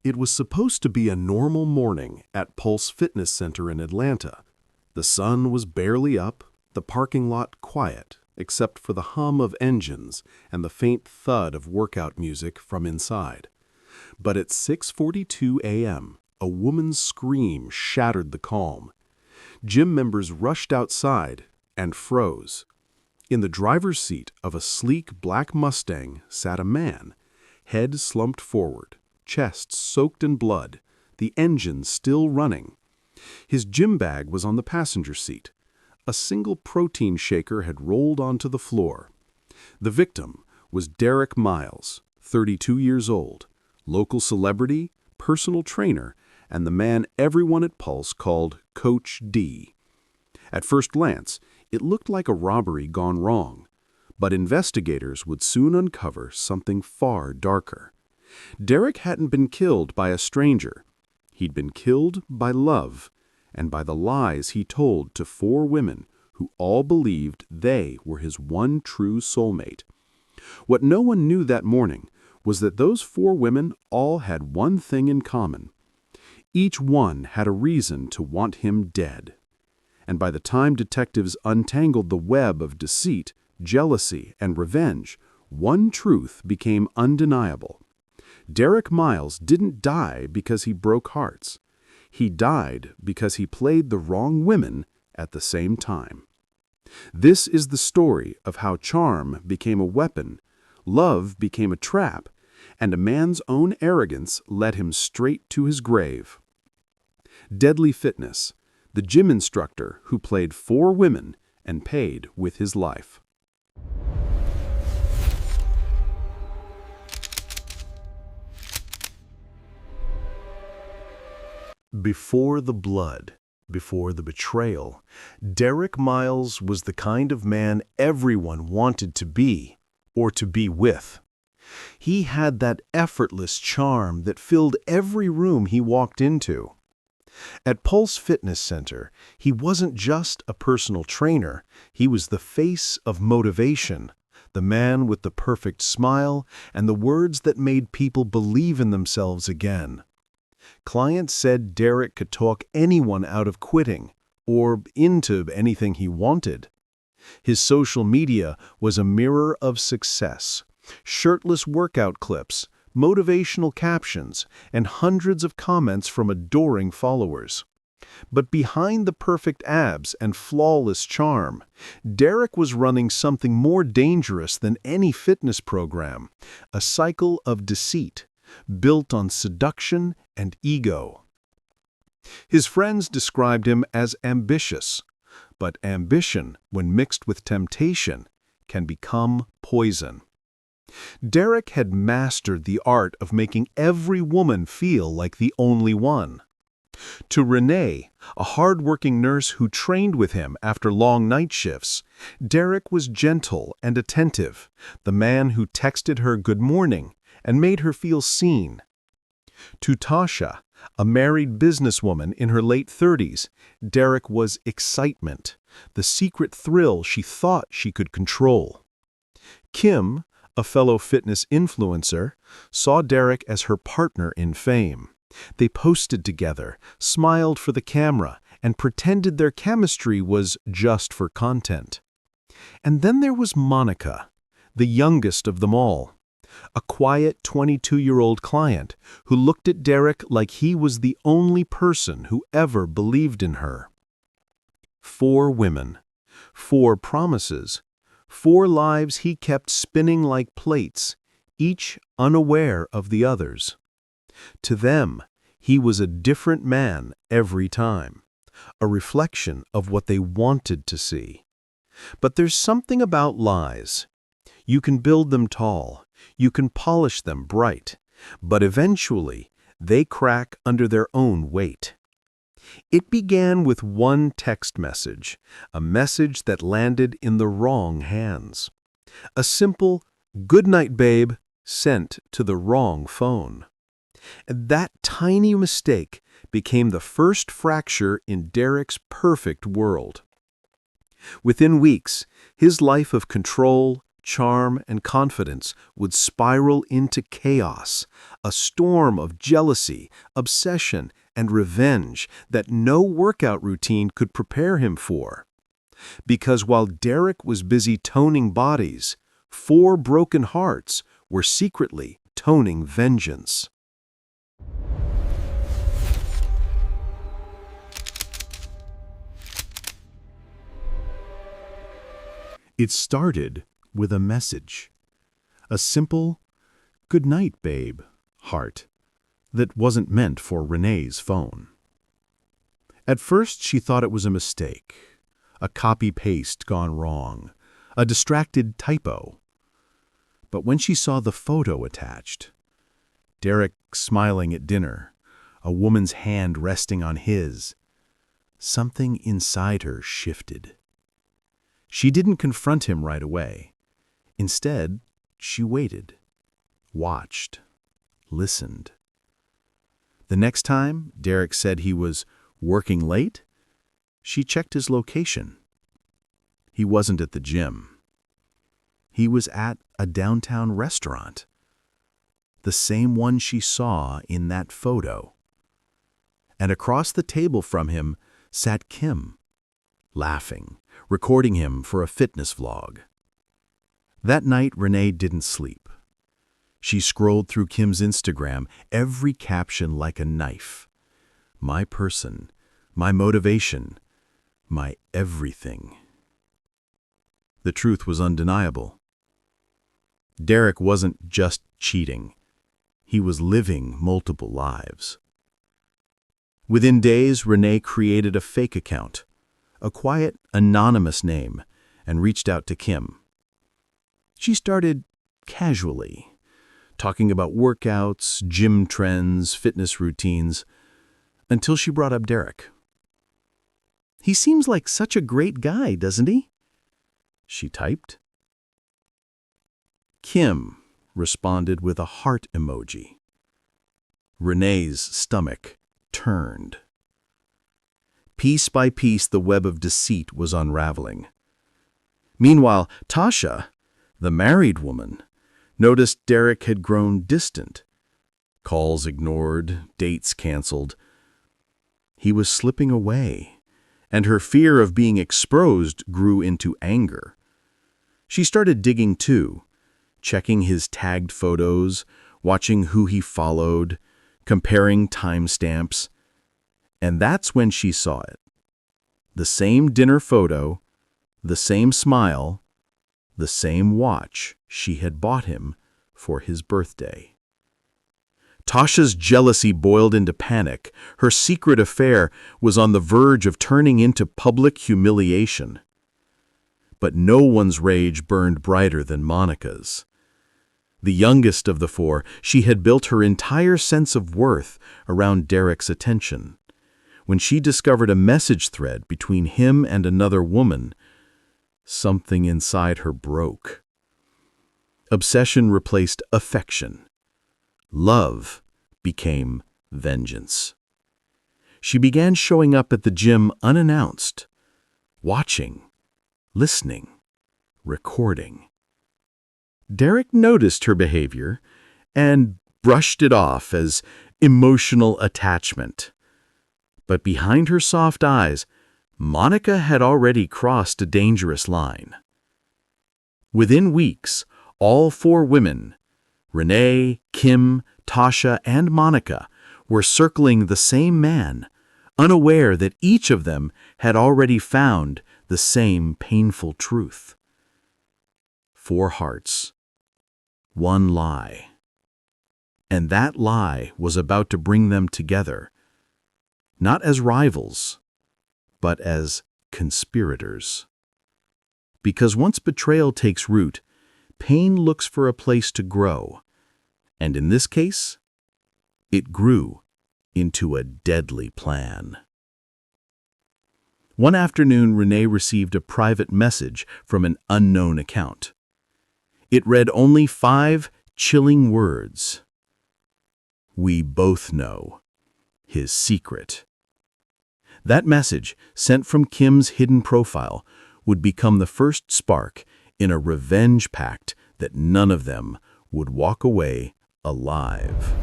It was supposed to be a normal morning at Pulse Fitness Center in Atlanta. The sun was barely up, the parking lot quiet, except for the hum of engines and the faint thud of workout music from inside. But at 6:42 a.m., a woman's scream shattered the calm. Gym members rushed outside and froze. In the driver's seat of a sleek black Mustang sat a man, head slumped forward, chest soaked in blood, the engine still running. His gym bag was on the passenger seat. A single protein shaker had rolled onto the floor. The victim was Derek Miles, 32 years old, local celebrity, personal trainer, and the man everyone at Pulse called Coach D. At first glance, it looked like a robbery gone wrong, but investigators would soon uncover something far darker. Derek hadn't been killed by a stranger. He'd been killed by love, and by the lies he told to 4 women who all believed they were his one true soulmate. What no one knew that morning was that those 4 women all had one thing in common. Each one had a reason to want him dead. And by the time detectives untangled the web of deceit, jealousy, and revenge, one truth became undeniable. Derek Miles didn't die because he broke hearts. He died because he played the wrong women at the same time. This is the story of how charm became a weapon, love became a trap, and a man's own arrogance led him straight to his grave. Deadly Fitness, the gym instructor who played 4 women and paid with his life. Before the blood, before the betrayal, Derek Miles was the kind of man everyone wanted to be, or to be with. He had that effortless charm that filled every room he walked into. At Pulse Fitness Center, he wasn't just a personal trainer, he was the face of motivation, the man with the perfect smile and the words that made people believe in themselves again. Clients said Derek could talk anyone out of quitting, or into anything he wanted. His social media was a mirror of success. Shirtless workout clips, motivational captions, and hundreds of comments from adoring followers. But behind the perfect abs and flawless charm, Derek was running something more dangerous than any fitness program, a cycle of deceit, built on seduction and ego. His friends described him as ambitious, but ambition, when mixed with temptation, can become poison. Derek had mastered the art of making every woman feel like the only one. To Renee, a hard-working nurse who trained with him after long night shifts, Derek was gentle and attentive, the man who texted her good morning and made her feel seen. To Tasha, a married businesswoman in her late 30s, Derek was excitement, the secret thrill she thought she could control. Kim, a fellow fitness influencer, saw Derek as her partner in fame. They posted together, smiled for the camera, and pretended their chemistry was just for content. And then there was Monica, the youngest of them all. A quiet 22-year-old client who looked at Derek like he was the only person who ever believed in her. 4 women, 4 promises, 4 lives he kept spinning like plates, each unaware of the others. To them, he was a different man every time, a reflection of what they wanted to see. But there's something about lies. You can build them tall, you can polish them bright, but eventually they crack under their own weight. It began with one text message, a message that landed in the wrong hands. A simple, "Good night, babe," sent to the wrong phone. That tiny mistake became the first fracture in Derek's perfect world. Within weeks, his life of control, charm, and confidence would spiral into chaos, a storm of jealousy, obsession, and revenge that no workout routine could prepare him for. Because while Derek was busy toning bodies, 4 broken hearts were secretly toning vengeance. It started with a message, a simple, "Good night, babe," heart that wasn't meant for Renee's phone. At first, she thought it was a mistake, a copy-paste gone wrong, a distracted typo. But when she saw the photo attached, Derek smiling at dinner, a woman's hand resting on his, something inside her shifted. She didn't confront him right away. Instead, she waited, watched, listened. The next time Derek said he was working late, she checked his location. He wasn't at the gym. He was at a downtown restaurant, the same one she saw in that photo. And across the table from him sat Kim, laughing, recording him for a fitness vlog. That night, Renee didn't sleep. She scrolled through Kim's Instagram, every caption like a knife. My person, my motivation, my everything. The truth was undeniable. Derek wasn't just cheating. He was living multiple lives. Within days, Renee created a fake account, a quiet, anonymous name, and reached out to Kim. She started casually, talking about workouts, gym trends, fitness routines, until she brought up Derek. "He seems like such a great guy, doesn't he?" she typed. Kim responded with a heart emoji. Renee's stomach turned. Piece by piece, the web of deceit was unraveling. Meanwhile, Tasha, the married woman, noticed Derek had grown distant. Calls ignored, dates canceled. He was slipping away, and her fear of being exposed grew into anger. She started digging too, checking his tagged photos, watching who he followed, comparing timestamps. And that's when she saw it. The same dinner photo, the same smile, the same watch she had bought him for his birthday. Tasha's jealousy boiled into panic. Her secret affair was on the verge of turning into public humiliation. But no one's rage burned brighter than Monica's. The youngest of the 4, she had built her entire sense of worth around Derek's attention. When she discovered a message thread between him and another woman, something inside her broke. Obsession replaced affection. Love became vengeance. She began showing up at the gym unannounced, watching, listening, recording. Derek noticed her behavior and brushed it off as emotional attachment. But behind her soft eyes, Monica had already crossed a dangerous line. Within weeks, all 4 women, Renee, Kim, Tasha, and Monica, were circling the same man, unaware that each of them had already found the same painful truth. 4 hearts, 1 lie. And that lie was about to bring them together, not as rivals, but as conspirators. Because once betrayal takes root, pain looks for a place to grow, and in this case, it grew into a deadly plan. One afternoon, Renee received a private message from an unknown account. It read only 5 chilling words. "We both know his secret." That message, sent from Kim's hidden profile, would become the first spark in a revenge pact that none of them would walk away alive.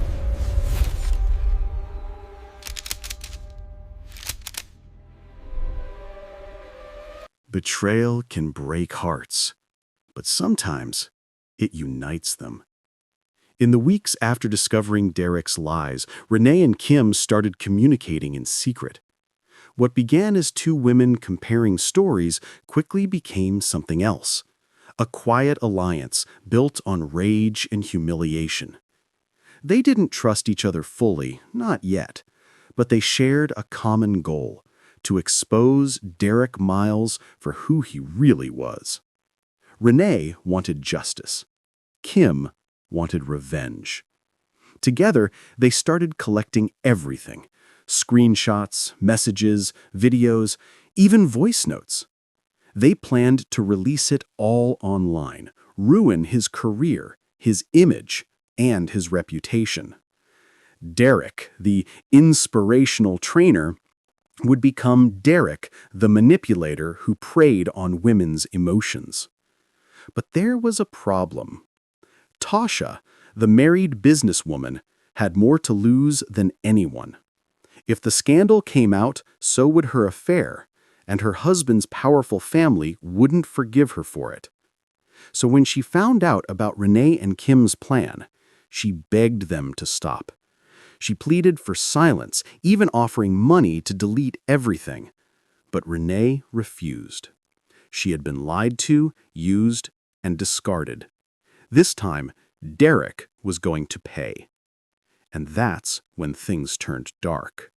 Betrayal can break hearts, but sometimes it unites them. In the weeks after discovering Derek's lies, Renee and Kim started communicating in secret. What began as two women comparing stories quickly became something else, a quiet alliance built on rage and humiliation. They didn't trust each other fully, not yet, but they shared a common goal: to expose Derek Miles for who he really was. Renee wanted justice. Kim wanted revenge. Together, they started collecting everything: screenshots, messages, videos, even voice notes. They planned to release it all online, ruin his career, his image, and his reputation. Derek, the inspirational trainer, would become Derek, the manipulator who preyed on women's emotions. But there was a problem. Tasha, the married businesswoman, had more to lose than anyone. If the scandal came out, so would her affair, and her husband's powerful family wouldn't forgive her for it. So when she found out about Renee and Kim's plan, she begged them to stop. She pleaded for silence, even offering money to delete everything. But Renee refused. She had been lied to, used, and discarded. This time, Derek was going to pay. And that's when things turned dark.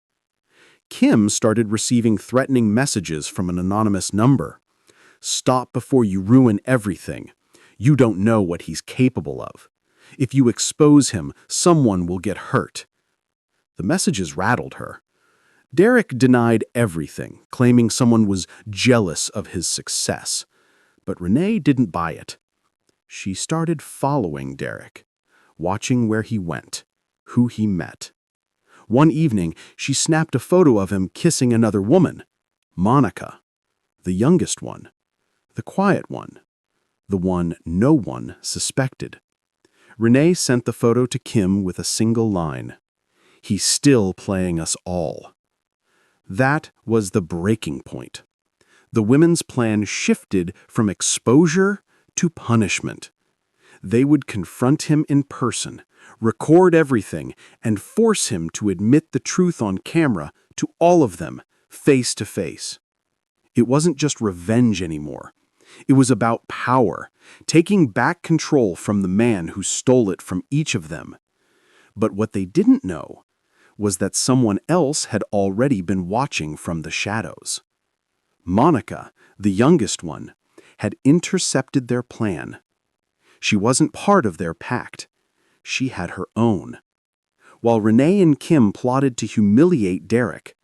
Kim started receiving threatening messages from an anonymous number. "Stop before you ruin everything. You don't know what he's capable of. If you expose him, someone will get hurt." The messages rattled her. Derek denied everything, claiming someone was jealous of his success. But Renee didn't buy it. She started following Derek, watching where he went, who he met. One evening, she snapped a photo of him kissing another woman, Monica, the youngest one, the quiet one, the one no one suspected. Renee sent the photo to Kim with a single line: "He's still playing us all." That was the breaking point. The women's plan shifted from exposure to punishment. They would confront him in person, record everything, and force him to admit the truth on camera to all of them, face to face. It wasn't just revenge anymore. It was about power, taking back control from the man who stole it from each of them. But what they didn't know was that someone else had already been watching from the shadows. Monica, the youngest one, had intercepted their plan. She wasn't part of their pact. She had her own. While Renee and Kim plotted to humiliate Derek,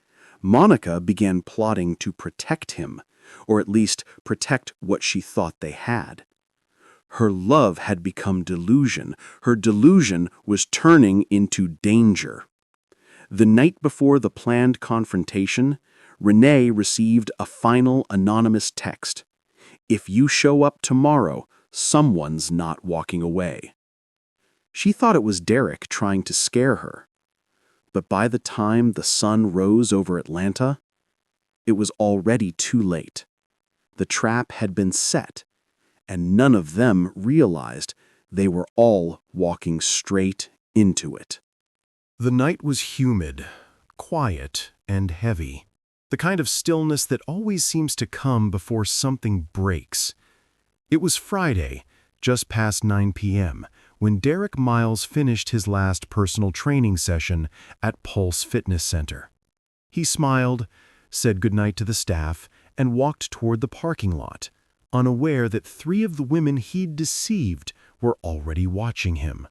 Monica began plotting to protect him, or at least protect what she thought they had. Her love had become delusion. Her delusion was turning into danger. The night before the planned confrontation, Renee received a final anonymous text: "If you show up tomorrow, someone's not walking away." She thought it was Derek trying to scare her. But by the time the sun rose over Atlanta, it was already too late. The trap had been set, and none of them realized they were all walking straight into it. The night was humid, quiet, and heavy. The kind of stillness that always seems to come before something breaks. It was Friday, just past 9 p.m., when Derek Miles finished his last personal training session at Pulse Fitness Center. He smiled, said goodnight to the staff, and walked toward the parking lot, unaware that 3 of the women he'd deceived were already watching him.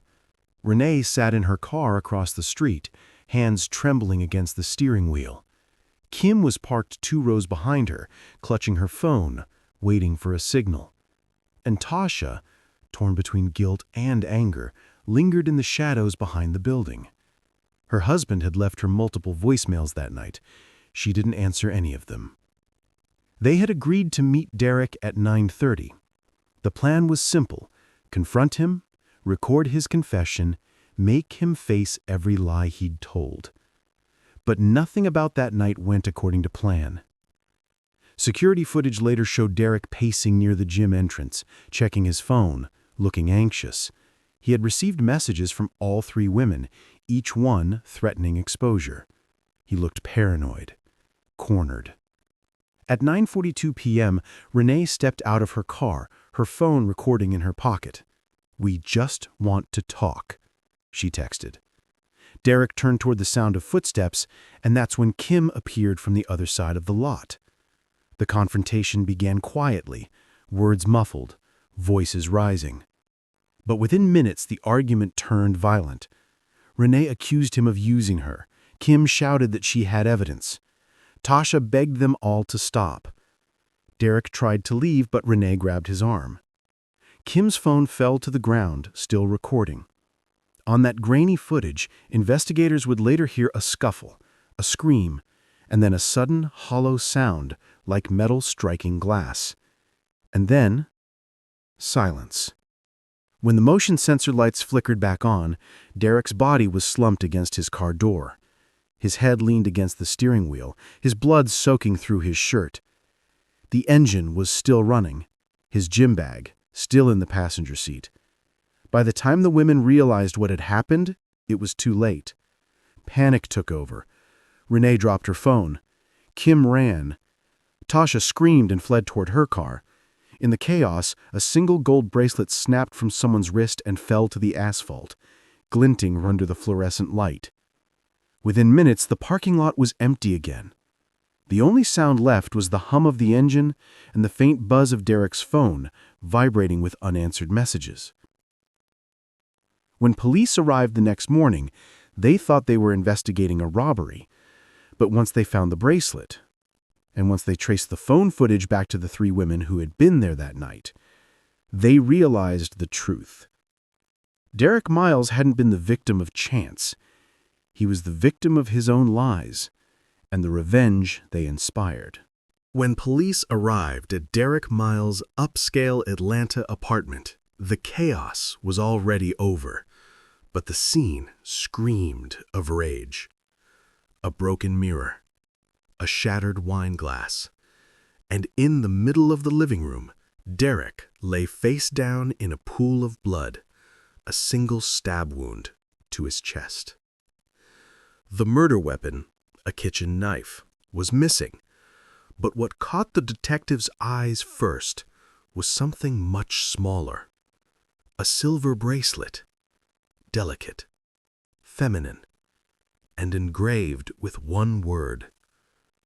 Renee sat in her car across the street, hands trembling against the steering wheel. Kim was parked 2 rows behind her, clutching her phone, waiting for a signal. And Tasha, torn between guilt and anger, lingered in the shadows behind the building. Her husband had left her multiple voicemails that night. She didn't answer any of them. They had agreed to meet Derek at 9:30. The plan was simple: confront him, record his confession, make him face every lie he'd told. But nothing about that night went according to plan. Security footage later showed Derek pacing near the gym entrance, checking his phone, looking anxious. He had received messages from all three women, each one threatening exposure. He looked paranoid, cornered. At 9:42 p.m., Renee stepped out of her car, her phone recording in her pocket. "We just want to talk," she texted. Derek turned toward the sound of footsteps, and that's when Kim appeared from the other side of the lot. The confrontation began quietly, words muffled, voices rising. But within minutes, the argument turned violent. Renee accused him of using her. Kim shouted that she had evidence. Tasha begged them all to stop. Derek tried to leave, but Renee grabbed his arm. Kim's phone fell to the ground, still recording. On that grainy footage, investigators would later hear a scuffle, a scream, and then a sudden, hollow sound like metal striking glass. And then, silence. When the motion sensor lights flickered back on, Derek's body was slumped against his car door. His head leaned against the steering wheel, his blood soaking through his shirt. The engine was still running, his gym bag still in the passenger seat. By the time the women realized what had happened, it was too late. Panic took over. Renee dropped her phone. Kim ran. Tasha screamed and fled toward her car. In the chaos, a single gold bracelet snapped from someone's wrist and fell to the asphalt, glinting under the fluorescent light. Within minutes, the parking lot was empty again. The only sound left was the hum of the engine and the faint buzz of Derek's phone, vibrating with unanswered messages. When police arrived the next morning, they thought they were investigating a robbery. But once they found the bracelet, and once they traced the phone footage back to the three women who had been there that night, they realized the truth. Derek Miles hadn't been the victim of chance. He was the victim of his own lies and the revenge they inspired. When police arrived at Derek Miles' upscale Atlanta apartment, the chaos was already over, but the scene screamed of rage. A broken mirror, a shattered wine glass, and in the middle of the living room, Derek lay face down in a pool of blood, a single stab wound to his chest. The murder weapon, a kitchen knife, was missing, but what caught the detective's eyes first was something much smaller. A silver bracelet, delicate, feminine, and engraved with one word: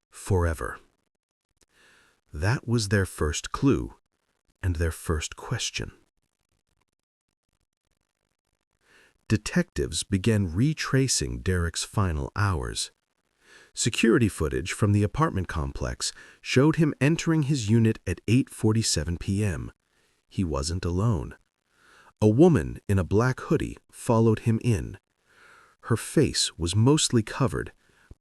forever. That was their first clue and their first question. Detectives began retracing Derek's final hours. Security footage from the apartment complex showed him entering his unit at 8:47 p.m. He wasn't alone. A woman in a black hoodie followed him in. Her face was mostly covered,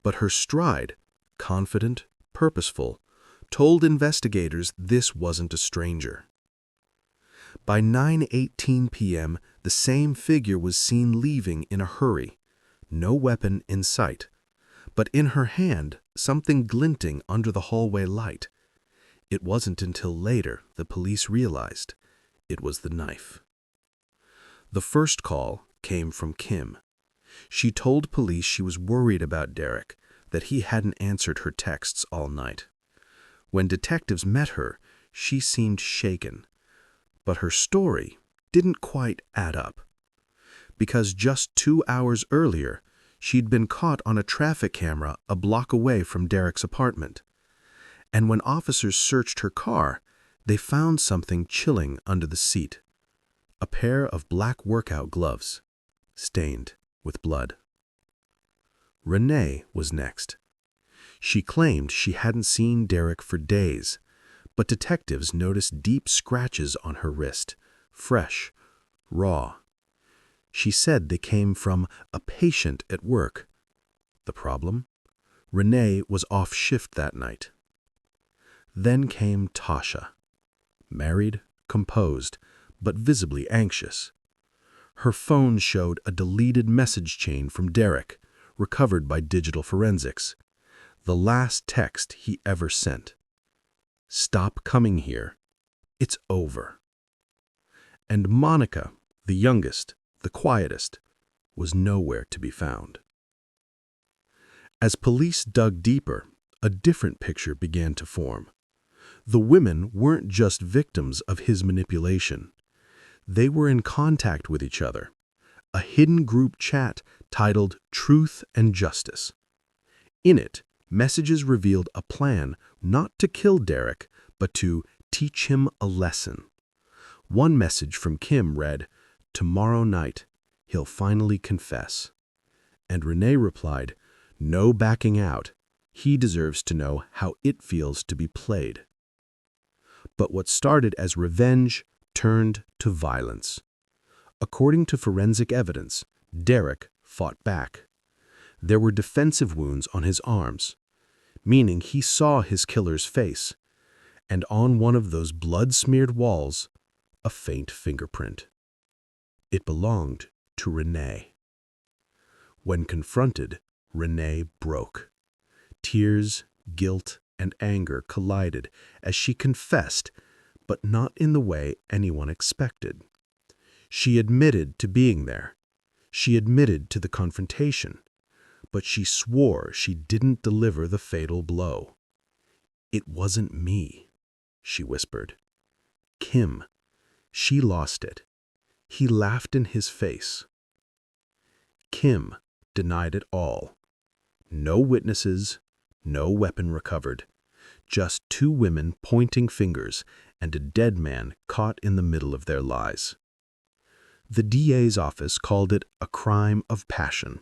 but her stride, confident, purposeful, told investigators this wasn't a stranger. By 9:18 p.m., the same figure was seen leaving in a hurry, no weapon in sight, but in her hand something glinting under the hallway light. It wasn't until later the police realized it was the knife. The first call came from Kim. She told police she was worried about Derek, that he hadn't answered her texts all night. When detectives met her, she seemed shaken. But her story didn't quite add up. Because just 2 hours earlier, she'd been caught on a traffic camera a block away from Derek's apartment. And when officers searched her car, they found something chilling under the seat: a pair of black workout gloves, stained with blood. Renee was next. She claimed she hadn't seen Derek for days, but detectives noticed deep scratches on her wrist, fresh, raw. She said they came from a patient at work. The problem? Renee was off shift that night. Then came Tasha. Married, composed, but visibly anxious. Her phone showed a deleted message chain from Derek, recovered by digital forensics. The last text he ever sent. "Stop coming here. It's over." And Monica, the youngest, the quietest, was nowhere to be found. As police dug deeper, a different picture began to form. The women weren't just victims of his manipulation. They were in contact with each other. A hidden group chat titled Truth and Justice. In it, messages revealed a plan not to kill Derek, but to teach him a lesson. One message from Kim read, "Tomorrow night, he'll finally confess." And Renee replied, "No backing out. He deserves to know how it feels to be played." But what started as revenge turned to violence. According to forensic evidence, Derek fought back. There were defensive wounds on his arms, meaning he saw his killer's face, and on one of those blood-smeared walls, a faint fingerprint. It belonged to Renee. When confronted, Renee broke. Tears, guilt, and anger collided as she confessed, but not in the way anyone expected. She admitted to being there. She admitted to the confrontation, but she swore she didn't deliver the fatal blow. "It wasn't me," she whispered. "Kim. She lost it." He laughed in his face. Kim denied it all. No witnesses, no weapon recovered. Just two women pointing fingers and a dead man caught in the middle of their lies. The DA's office called it a crime of passion.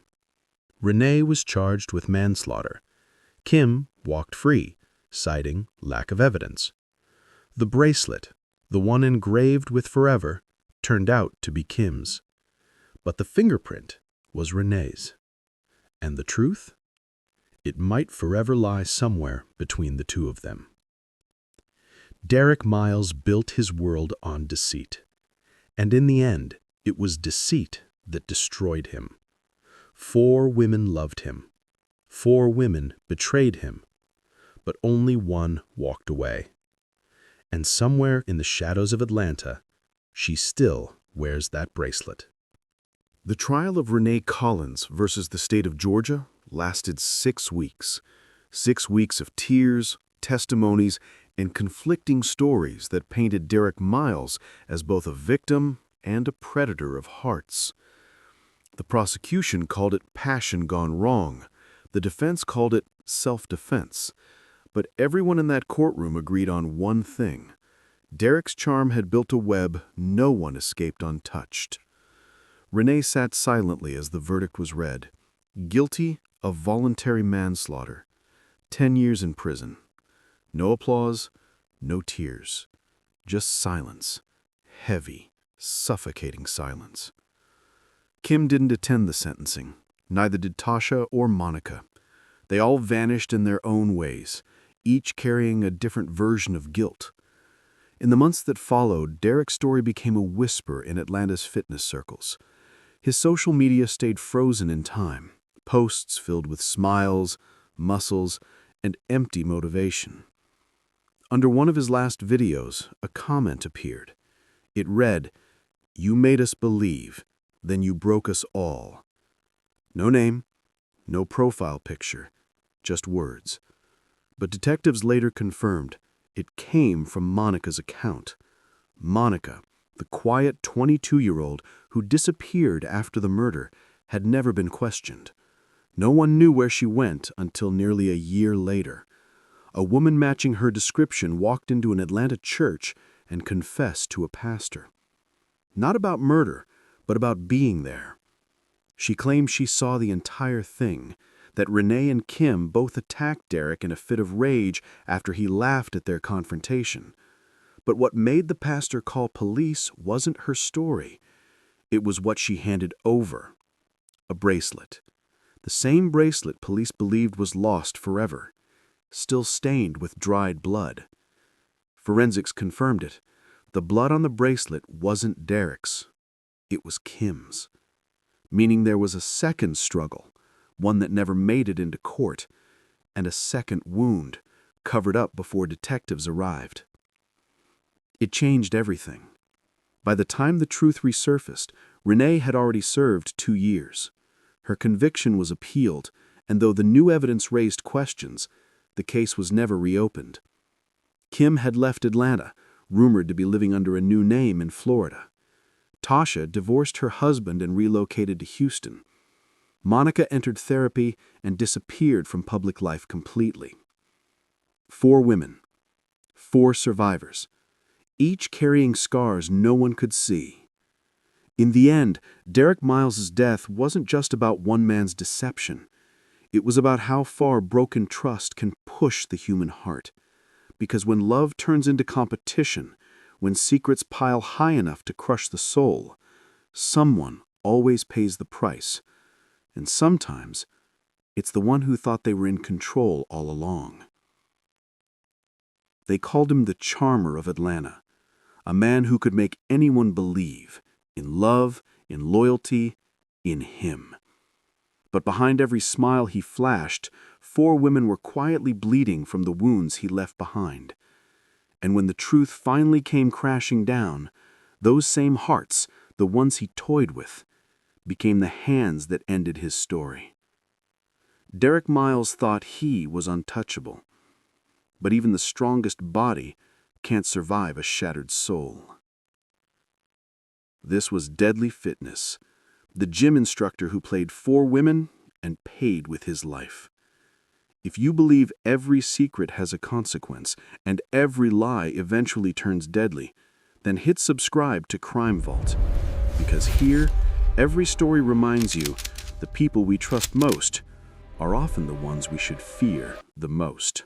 Renee was charged with manslaughter. Kim walked free, citing lack of evidence. The bracelet, the one engraved with forever, turned out to be Kim's. But the fingerprint was Renee's. And the truth? It might forever lie somewhere between the two of them. Derek Miles built his world on deceit. And in the end, it was deceit that destroyed him. 4 women loved him. 4 women betrayed him. But only one walked away. And somewhere in the shadows of Atlanta, she still wears that bracelet. The trial of Renee Collins versus the state of Georgia lasted 6 weeks. 6 weeks of tears, testimonies, and conflicting stories that painted Derek Miles as both a victim and a predator of hearts. The prosecution called it passion gone wrong. The defense called it self-defense. But everyone in that courtroom agreed on one thing. Derek's charm had built a web no one escaped untouched. Renee sat silently as the verdict was read. Guilty of voluntary manslaughter. 10 years in prison. No applause, no tears. Just silence. Heavy, suffocating silence. Kim didn't attend the sentencing. Neither did Tasha or Monica. They all vanished in their own ways, each carrying a different version of guilt. In the months that followed, Derek's story became a whisper in Atlanta's fitness circles. His social media stayed frozen in time, posts filled with smiles, muscles, and empty motivation. Under one of his last videos, a comment appeared. It read, "You made us believe, then you broke us all." No name, no profile picture, just words. But detectives later confirmed it came from Monica's account. Monica, the quiet 22-year-old who disappeared after the murder, had never been questioned. No one knew where she went until nearly a year later. A woman matching her description walked into an Atlanta church and confessed to a pastor. Not about murder, but about being there. She claimed she saw the entire thing, that Renee and Kim both attacked Derek in a fit of rage after he laughed at their confrontation. But what made the pastor call police wasn't her story. It was what she handed over. A bracelet. The same bracelet police believed was lost forever, still stained with dried blood. Forensics confirmed it. The blood on the bracelet wasn't Derek's. It was Kim's. Meaning there was a second struggle, one that never made it into court, and a second wound, covered up before detectives arrived. It changed everything. By the time the truth resurfaced, Renee had already served 2 years. Her conviction was appealed, and though the new evidence raised questions, the case was never reopened. Kim had left Atlanta, rumored to be living under a new name in Florida. Tasha divorced her husband and relocated to Houston. Monica entered therapy and disappeared from public life completely. 4 women, 4 survivors, each carrying scars no one could see. In the end, Derek Miles's death wasn't just about one man's deception. It was about how far broken trust can push the human heart. Because when love turns into competition, when secrets pile high enough to crush the soul, someone always pays the price. And sometimes, it's the one who thought they were in control all along. They called him the charmer of Atlanta, a man who could make anyone believe in love, in loyalty, in him. But behind every smile he flashed, 4 women were quietly bleeding from the wounds he left behind. And when the truth finally came crashing down, those same hearts, the ones he toyed with, became the hands that ended his story. Derek Miles thought he was untouchable. But even the strongest body can't survive a shattered soul. This was Deadly Fitness, the gym instructor who played 4 women and paid with his life. If you believe every secret has a consequence and every lie eventually turns deadly, then hit subscribe to Crime Vault, because here, every story reminds you the people we trust most are often the ones we should fear the most.